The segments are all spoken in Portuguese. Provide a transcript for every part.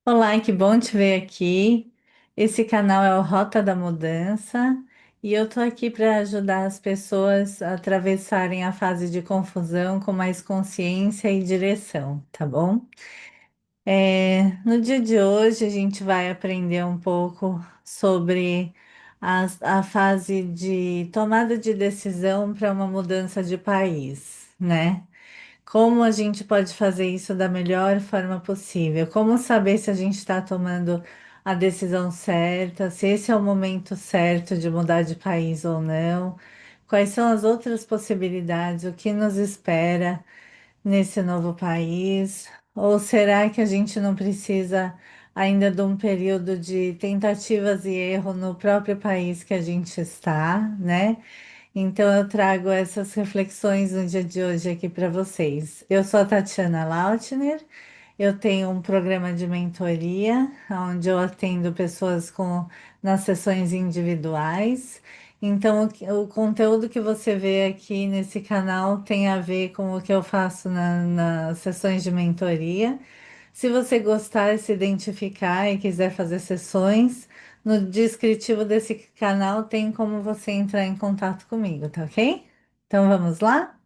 Olá, que bom te ver aqui. Esse canal é o Rota da Mudança e eu tô aqui para ajudar as pessoas a atravessarem a fase de confusão com mais consciência e direção, tá bom? No dia de hoje a gente vai aprender um pouco sobre a fase de tomada de decisão para uma mudança de país, né? Como a gente pode fazer isso da melhor forma possível? Como saber se a gente está tomando a decisão certa, se esse é o momento certo de mudar de país ou não? Quais são as outras possibilidades? O que nos espera nesse novo país? Ou será que a gente não precisa ainda de um período de tentativas e erro no próprio país que a gente está, né? Então, eu trago essas reflexões no dia de hoje aqui para vocês. Eu sou a Tatiana Lautner, eu tenho um programa de mentoria, onde eu atendo pessoas nas sessões individuais. Então, o conteúdo que você vê aqui nesse canal tem a ver com o que eu faço nas sessões de mentoria. Se você gostar, se identificar e quiser fazer sessões, no descritivo desse canal tem como você entrar em contato comigo, tá ok? Então vamos lá?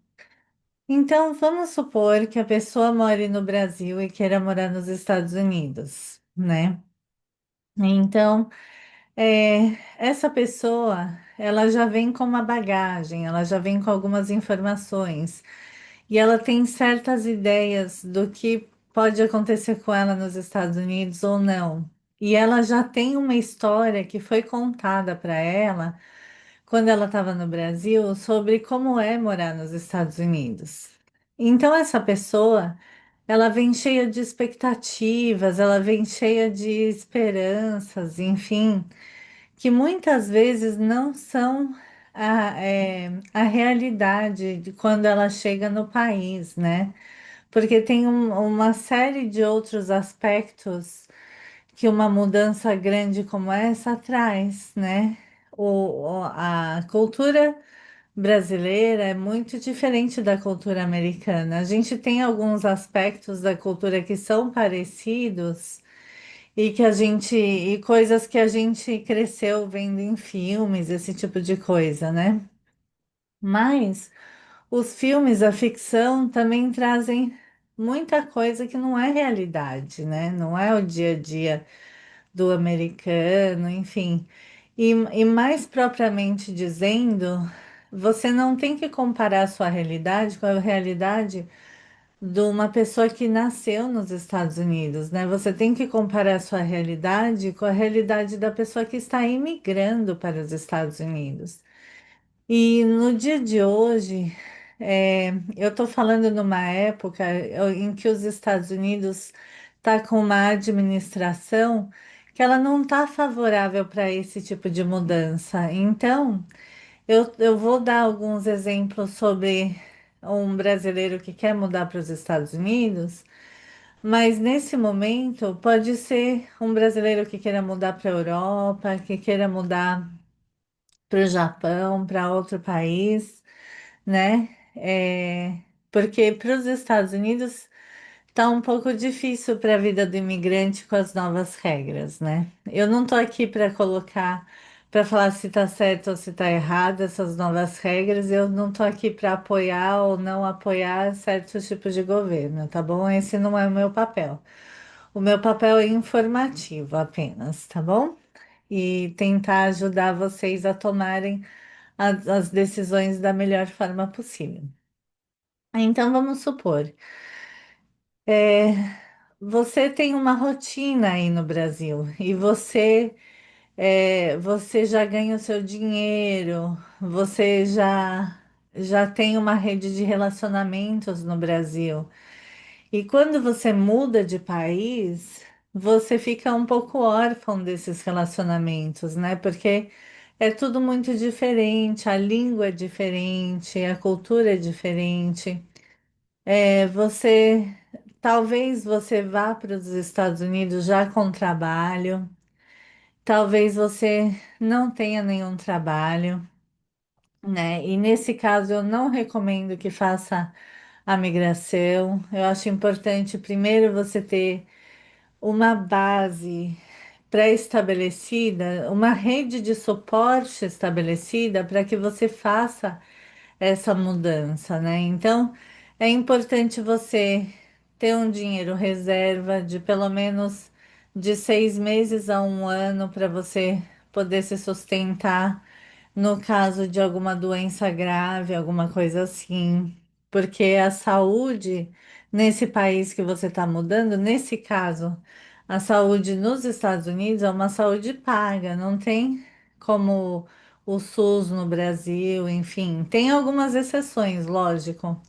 Então vamos supor que a pessoa more no Brasil e queira morar nos Estados Unidos, né? Então, essa pessoa, ela já vem com uma bagagem, ela já vem com algumas informações. E ela tem certas ideias do que pode acontecer com ela nos Estados Unidos ou não. E ela já tem uma história que foi contada para ela quando ela estava no Brasil sobre como é morar nos Estados Unidos. Então essa pessoa, ela vem cheia de expectativas, ela vem cheia de esperanças, enfim, que muitas vezes não são a realidade de quando ela chega no país, né? Porque tem uma série de outros aspectos que uma mudança grande como essa traz, né? A cultura brasileira é muito diferente da cultura americana. A gente tem alguns aspectos da cultura que são parecidos e coisas que a gente cresceu vendo em filmes, esse tipo de coisa, né? Mas os filmes, a ficção também trazem muita coisa que não é realidade, né? Não é o dia a dia do americano, enfim. E mais propriamente dizendo, você não tem que comparar a sua realidade com a realidade de uma pessoa que nasceu nos Estados Unidos, né? Você tem que comparar a sua realidade com a realidade da pessoa que está imigrando para os Estados Unidos. E no dia de hoje, eu estou falando numa época em que os Estados Unidos está com uma administração que ela não está favorável para esse tipo de mudança. Então, eu vou dar alguns exemplos sobre um brasileiro que quer mudar para os Estados Unidos, mas nesse momento pode ser um brasileiro que queira mudar para a Europa, que queira mudar para o Japão, para outro país, né? Porque para os Estados Unidos tá um pouco difícil para a vida do imigrante com as novas regras, né? Eu não tô aqui para colocar, para falar se tá certo ou se tá errado essas novas regras, eu não tô aqui para apoiar ou não apoiar certos tipos de governo, tá bom? Esse não é o meu papel. O meu papel é informativo apenas, tá bom? E tentar ajudar vocês a tomarem as decisões da melhor forma possível. Então, vamos supor, é, você tem uma rotina aí no Brasil e você já ganha o seu dinheiro, já tem uma rede de relacionamentos no Brasil. E quando você muda de país, você fica um pouco órfão desses relacionamentos, né? Porque é tudo muito diferente, a língua é diferente, a cultura é diferente. Você talvez você vá para os Estados Unidos já com trabalho, talvez você não tenha nenhum trabalho, né? E nesse caso eu não recomendo que faça a migração. Eu acho importante primeiro você ter uma base pré-estabelecida, uma rede de suporte estabelecida para que você faça essa mudança, né? Então, é importante você ter um dinheiro reserva de pelo menos de 6 meses a um ano para você poder se sustentar no caso de alguma doença grave, alguma coisa assim. Porque a saúde nesse país que você está mudando, nesse caso, a saúde nos Estados Unidos é uma saúde paga, não tem como o SUS no Brasil, enfim, tem algumas exceções, lógico,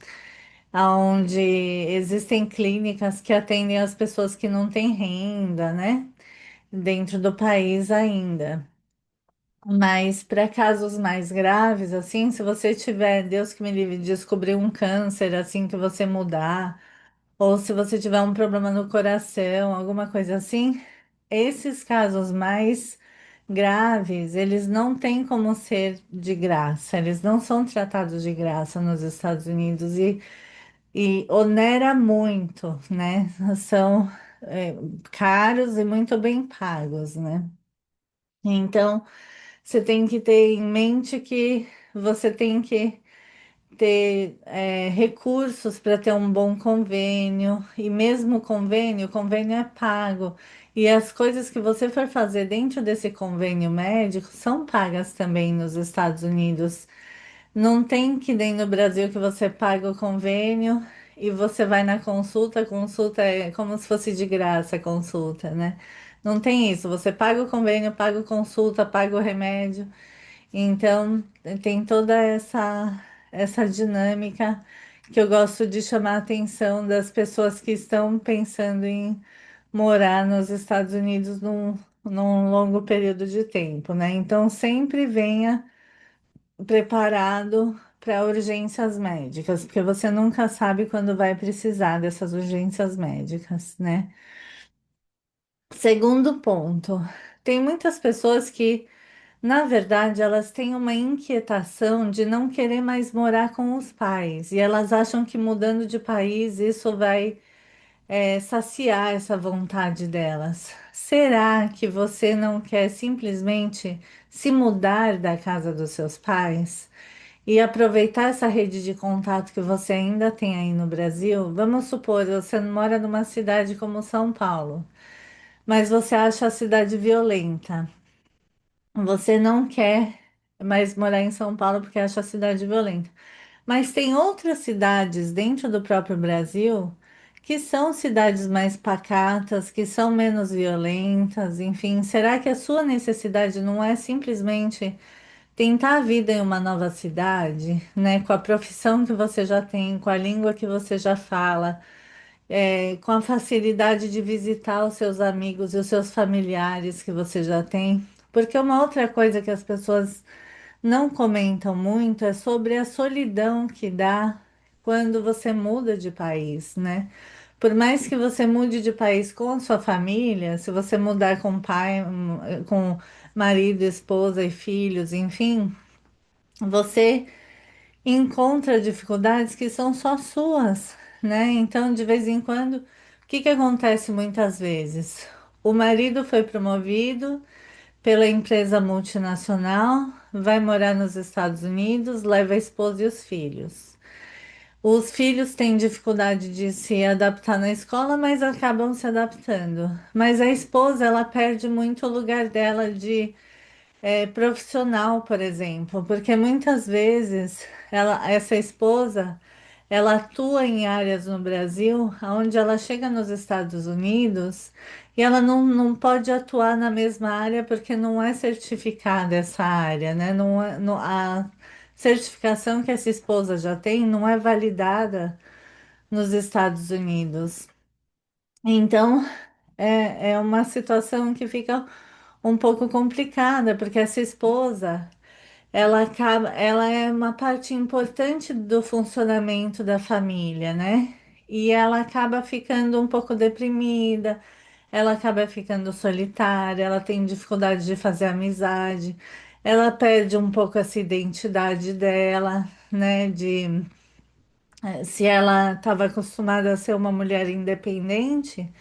onde existem clínicas que atendem as pessoas que não têm renda, né, dentro do país ainda. Mas para casos mais graves, assim, se você tiver, Deus que me livre, de descobrir um câncer assim que você mudar, ou se você tiver um problema no coração, alguma coisa assim, esses casos mais graves, eles não têm como ser de graça, eles não são tratados de graça nos Estados Unidos e onera muito, né? São caros e muito bem pagos, né? Então, você tem que ter em mente que você tem que ter recursos para ter um bom convênio, e mesmo o convênio é pago. E as coisas que você for fazer dentro desse convênio médico são pagas também nos Estados Unidos. Não tem que nem no Brasil que você paga o convênio e você vai na consulta, a consulta é como se fosse de graça a consulta, né? Não tem isso, você paga o convênio, paga a consulta, paga o remédio. Então, tem toda essa dinâmica que eu gosto de chamar a atenção das pessoas que estão pensando em morar nos Estados Unidos num longo período de tempo, né? Então, sempre venha preparado para urgências médicas, porque você nunca sabe quando vai precisar dessas urgências médicas, né? Segundo ponto, tem muitas pessoas que na verdade, elas têm uma inquietação de não querer mais morar com os pais, e elas acham que mudando de país isso vai, saciar essa vontade delas. Será que você não quer simplesmente se mudar da casa dos seus pais e aproveitar essa rede de contato que você ainda tem aí no Brasil? Vamos supor, você mora numa cidade como São Paulo, mas você acha a cidade violenta. Você não quer mais morar em São Paulo porque acha a cidade violenta. Mas tem outras cidades dentro do próprio Brasil que são cidades mais pacatas, que são menos violentas, enfim. Será que a sua necessidade não é simplesmente tentar a vida em uma nova cidade, né? Com a profissão que você já tem, com a língua que você já fala, com a facilidade de visitar os seus amigos e os seus familiares que você já tem? Porque uma outra coisa que as pessoas não comentam muito é sobre a solidão que dá quando você muda de país, né? Por mais que você mude de país com a sua família, se você mudar com pai, com marido, esposa e filhos, enfim, você encontra dificuldades que são só suas, né? Então, de vez em quando, o que que acontece muitas vezes? O marido foi promovido pela empresa multinacional, vai morar nos Estados Unidos, leva a esposa e os filhos. Os filhos têm dificuldade de se adaptar na escola, mas acabam se adaptando. Mas a esposa, ela perde muito o lugar dela de profissional, por exemplo, porque muitas vezes essa esposa, ela atua em áreas no Brasil, onde ela chega nos Estados Unidos e ela não pode atuar na mesma área porque não é certificada essa área, né? A certificação que essa esposa já tem não é validada nos Estados Unidos. Então, é uma situação que fica um pouco complicada, porque essa esposa, ela é uma parte importante do funcionamento da família, né? E ela acaba ficando um pouco deprimida, ela acaba ficando solitária, ela tem dificuldade de fazer amizade, ela perde um pouco essa identidade dela, né? Se ela estava acostumada a ser uma mulher independente,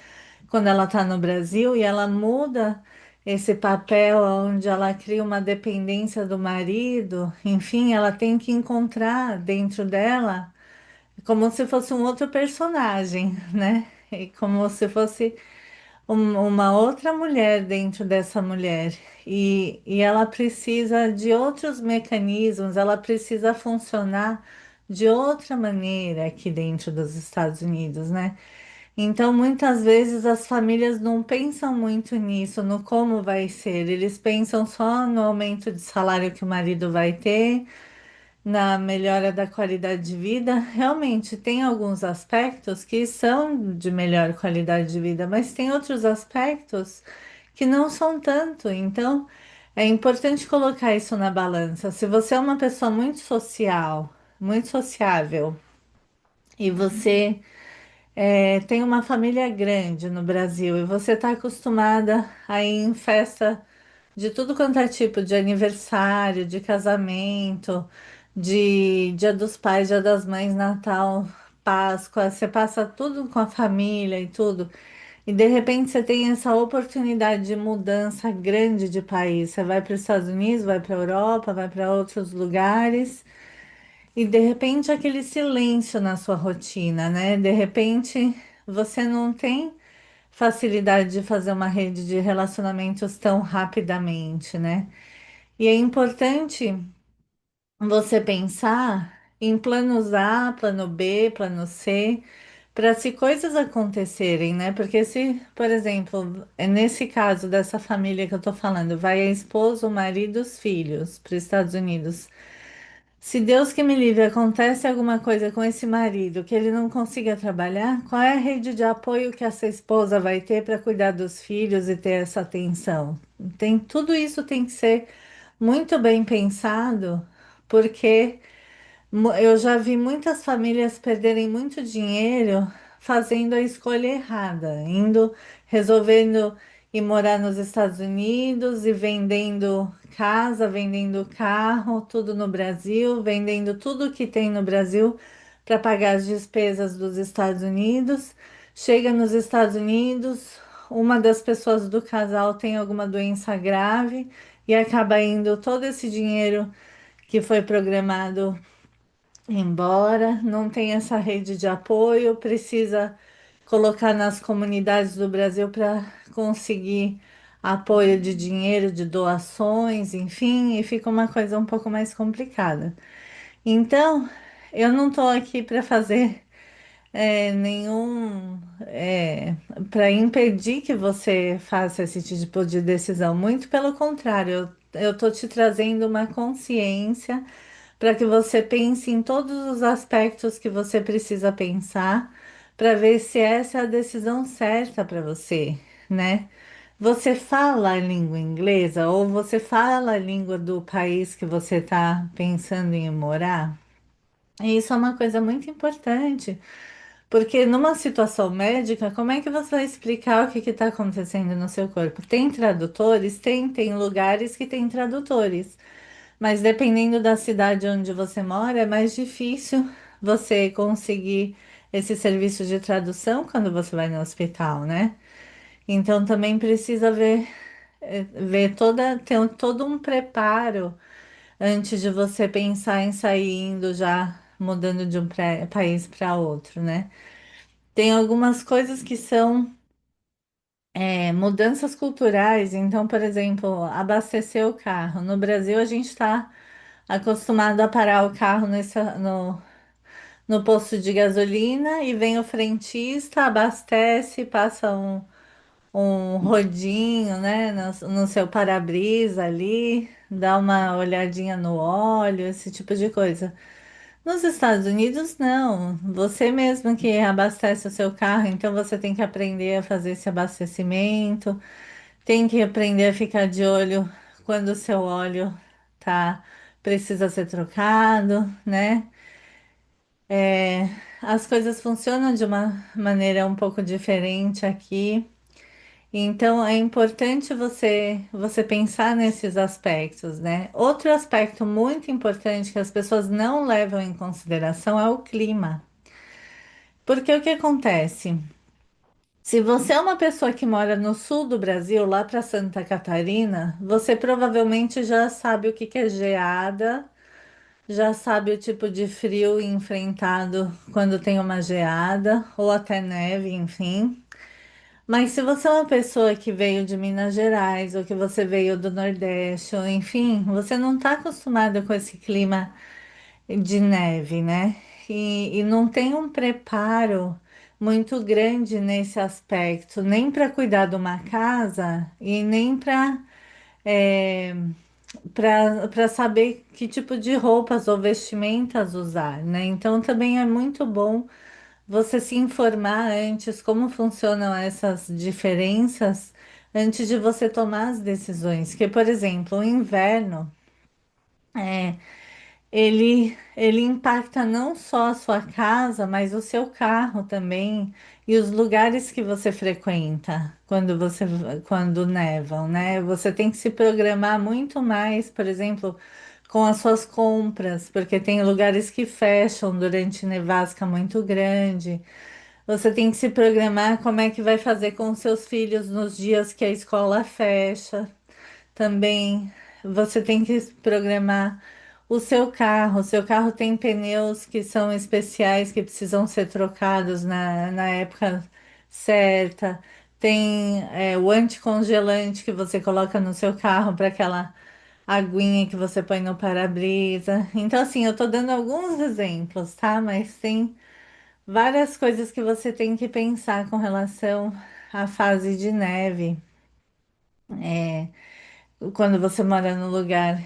quando ela está no Brasil e ela muda esse papel onde ela cria uma dependência do marido, enfim, ela tem que encontrar dentro dela como se fosse um outro personagem, né? E como se fosse uma outra mulher dentro dessa mulher. E ela precisa de outros mecanismos, ela precisa funcionar de outra maneira aqui dentro dos Estados Unidos, né? Então, muitas vezes as famílias não pensam muito nisso, no como vai ser. Eles pensam só no aumento de salário que o marido vai ter, na melhora da qualidade de vida. Realmente, tem alguns aspectos que são de melhor qualidade de vida, mas tem outros aspectos que não são tanto. Então, é importante colocar isso na balança. Se você é uma pessoa muito social, muito sociável, e você tem uma família grande no Brasil e você está acostumada a ir em festa de tudo quanto é tipo de aniversário, de casamento, de Dia dos Pais, Dia das Mães, Natal, Páscoa, você passa tudo com a família e tudo. E de repente você tem essa oportunidade de mudança grande de país. Você vai para os Estados Unidos, vai para a Europa, vai para outros lugares. E de repente aquele silêncio na sua rotina, né? De repente você não tem facilidade de fazer uma rede de relacionamentos tão rapidamente, né? E é importante você pensar em planos A, plano B, plano C, para se coisas acontecerem, né? Porque se, por exemplo, é nesse caso dessa família que eu tô falando, vai a esposa, o marido e os filhos para os Estados Unidos. Se Deus que me livre, acontece alguma coisa com esse marido, que ele não consiga trabalhar, qual é a rede de apoio que essa esposa vai ter para cuidar dos filhos e ter essa atenção? Tudo isso tem que ser muito bem pensado, porque eu já vi muitas famílias perderem muito dinheiro fazendo a escolha errada, resolvendo ir morar nos Estados Unidos e vendendo casa, vendendo carro, tudo no Brasil, vendendo tudo que tem no Brasil para pagar as despesas dos Estados Unidos. Chega nos Estados Unidos, uma das pessoas do casal tem alguma doença grave e acaba indo todo esse dinheiro que foi programado embora, não tem essa rede de apoio, precisa colocar nas comunidades do Brasil para conseguir apoio de dinheiro, de doações, enfim, e fica uma coisa um pouco mais complicada. Então, eu não estou aqui para fazer nenhum para impedir que você faça esse tipo de decisão. Muito pelo contrário, eu estou te trazendo uma consciência para que você pense em todos os aspectos que você precisa pensar para ver se essa é a decisão certa para você, né? Você fala a língua inglesa ou você fala a língua do país que você está pensando em morar? Isso é uma coisa muito importante, porque numa situação médica, como é que você vai explicar o que está acontecendo no seu corpo? Tem tradutores? Tem lugares que tem tradutores. Mas dependendo da cidade onde você mora, é mais difícil você conseguir esse serviço de tradução quando você vai no hospital, né? Então também precisa ver ter todo um preparo antes de você pensar em sair indo já mudando de um país para outro, né? Tem algumas coisas que são mudanças culturais. Então, por exemplo, abastecer o carro. No Brasil, a gente está acostumado a parar o carro no posto de gasolina e vem o frentista, abastece, passa um rodinho, né, no seu para-brisa ali, dá uma olhadinha no óleo, esse tipo de coisa. Nos Estados Unidos, não. Você mesmo que abastece o seu carro, então você tem que aprender a fazer esse abastecimento, tem que aprender a ficar de olho quando o seu óleo tá precisa ser trocado, né? É, as coisas funcionam de uma maneira um pouco diferente aqui. Então é importante você pensar nesses aspectos, né? Outro aspecto muito importante que as pessoas não levam em consideração é o clima. Porque o que acontece? Se você é uma pessoa que mora no sul do Brasil, lá para Santa Catarina, você provavelmente já sabe o que que é geada, já sabe o tipo de frio enfrentado quando tem uma geada, ou até neve, enfim. Mas se você é uma pessoa que veio de Minas Gerais, ou que você veio do Nordeste, ou enfim, você não está acostumado com esse clima de neve, né? E não tem um preparo muito grande nesse aspecto, nem para cuidar de uma casa e nem para saber que tipo de roupas ou vestimentas usar, né? Então também é muito bom você se informar antes como funcionam essas diferenças antes de você tomar as decisões. Que, por exemplo, o inverno. Ele impacta não só a sua casa, mas o seu carro também e os lugares que você frequenta quando nevam, né? Você tem que se programar muito mais, por exemplo, com as suas compras, porque tem lugares que fecham durante nevasca muito grande. Você tem que se programar como é que vai fazer com os seus filhos nos dias que a escola fecha. Também você tem que programar o seu carro. O seu carro tem pneus que são especiais que precisam ser trocados na época certa. Tem o anticongelante que você coloca no seu carro para aquela aguinha que você põe no para-brisa. Então, assim, eu tô dando alguns exemplos, tá? Mas tem várias coisas que você tem que pensar com relação à fase de neve. Quando você mora no lugar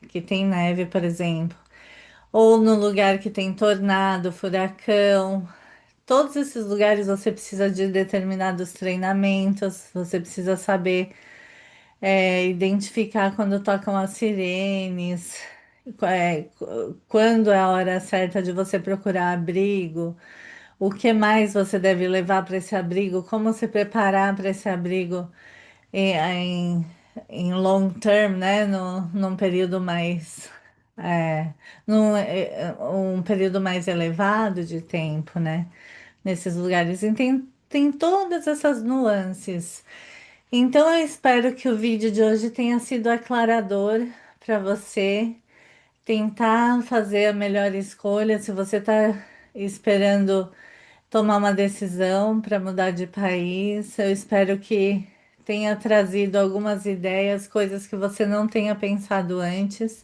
que tem neve, por exemplo, ou no lugar que tem tornado, furacão, todos esses lugares você precisa de determinados treinamentos, você precisa saber identificar quando tocam as sirenes, quando é a hora certa de você procurar abrigo, o que mais você deve levar para esse abrigo, como se preparar para esse abrigo em, em, em long term, né? Num período mais, é, um período mais elevado de tempo, né? Nesses lugares. E tem todas essas nuances. Então, eu espero que o vídeo de hoje tenha sido aclarador para você tentar fazer a melhor escolha. Se você está esperando tomar uma decisão para mudar de país. Eu espero que tenha trazido algumas ideias, coisas que você não tenha pensado antes.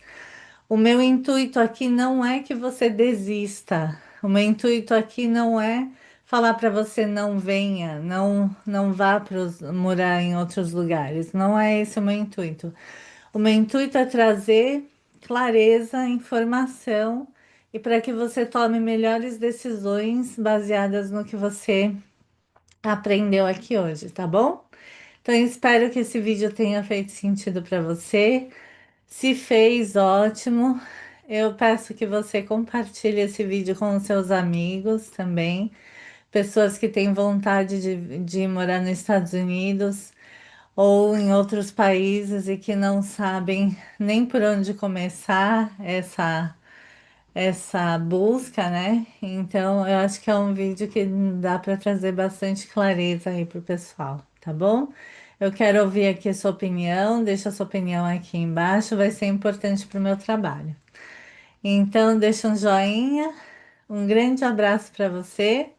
O meu intuito aqui não é que você desista. O meu intuito aqui não é falar para você não venha, não vá morar em outros lugares. Não é esse o meu intuito. O meu intuito é trazer clareza, informação e para que você tome melhores decisões baseadas no que você aprendeu aqui hoje, tá bom? Então, eu espero que esse vídeo tenha feito sentido para você. Se fez, ótimo. Eu peço que você compartilhe esse vídeo com os seus amigos também, pessoas que têm vontade de morar nos Estados Unidos ou em outros países e que não sabem nem por onde começar essa busca, né? Então, eu acho que é um vídeo que dá para trazer bastante clareza aí pro pessoal, tá bom? Eu quero ouvir aqui a sua opinião, deixa a sua opinião aqui embaixo, vai ser importante para o meu trabalho. Então, deixa um joinha, um grande abraço para você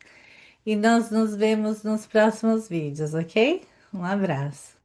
e nós nos vemos nos próximos vídeos, ok? Um abraço.